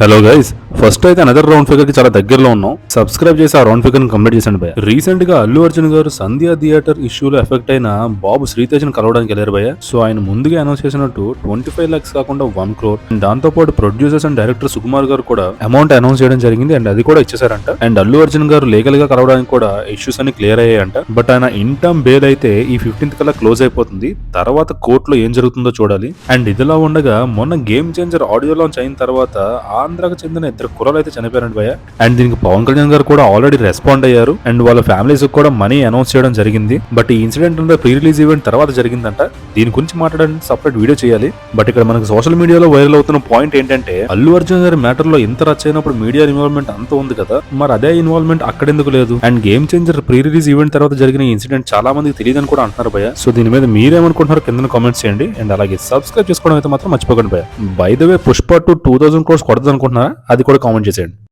Hello guys, first అయితే another round figure కి చాలా దగ్గరలో ఉన్నాం. సబ్స్క్రైబ్ చేసి ఆ రౌండ్ ఫిగర్ ని కంప్లీట్ చేసండి భయ. రీసెంట్ గా అల్లు అర్జున్ గారు సంధ్య థియేటర్ ఇష్యూలో ఎఫెక్ట్ అయిన బాబు శ్రీతేజ్ ని కలవడానికి వెళ్ళారు భయ. సో ఆయన ముందుగా అనౌన్స్ చేసినట్టు 25 lakhs కాకుండా 1 crore అండ్ దాంతో పాటు ప్రొడ్యూసర్స్ అండ్ డైరెక్టర్ సుకుమార్ గారు కూడా అమౌంట్ అనౌన్స్ చేయడం జరిగింది అండ్ అది కూడా ఇచ్చేసారంట. అండ్ అల్లు అర్జున్ గారు లీగల్ గా కలవడానికి కూడా ఇష్యూస్ అన్ని క్లియర్ అయ్యాయంట. బట్ ఆయన ఇన్ టర్మ్ బెయిల్ అయితే ఈ 15th కల్లా క్లోజ్ అయిపోతుంది. తర్వాత కోర్టులో ఏం జరుగుతుందో చూడాలి. అండ్ ఇదిలా ఉండగా మొన్న గేమ్ చేంజర్ ఆడియో లాంచ్ అయిన తర్వాత ఆంధ్రాకు చెందిన ఇద్దరు కుర్రాలు అయితే చనిపోయారండి భయ. అండ్ దీనికి పవన్ కళ్యాణ్ గారు కూడా ఆల్రెడీ రెస్పాండ్ అయ్యారు అండ్ వాళ్ళ ఫ్యామిలీస్ కూడా మనీ అనౌన్స్ చేయడం జరిగింది. బట్ ఈ ఇన్సిడెంట్ అంతా ప్రీ రిలీజ్ ఈవెంట్ తర్వాత జరిగిందంట. దీని గురించి మాట్లాడడానికి సపరేట్ వీడియో చేయాలి. బట్ ఇక్కడ మనకు సోషల్ మీడియాలో వైరల్ అవుతున్న పాయింట్ ఏంటంటే అల్లు అర్జున్ గారి మ్యాటర్ లో ఎంత రచ్ అయినప్పుడు మీడియా ఇన్వాల్వ్మెంట్ అంత ఉంది కదా, మరి అదే ఇన్వాల్వ్మెంట్ అక్కడెందుకు లేదు? And game changer pre release event తర్వాత జరిగిన ఇన్సిడెంట్ చాలా మందికి తెలియదని కూడా అంటున్నారు భయ. సో దీని మీద మీరేమనుకుంటున్నారో కింద కామెంట్స్ చేయండి అండ్ అలాగే సబ్స్క్రైబ్ చేసుకోవడం అయితే మాత్రం మర్చిపోకండి భయ. By the way Pushpa 2 2000 crores కొడదు అనుకుంటున్నారా? అది కూడా కామెంట్ చేసేయండి.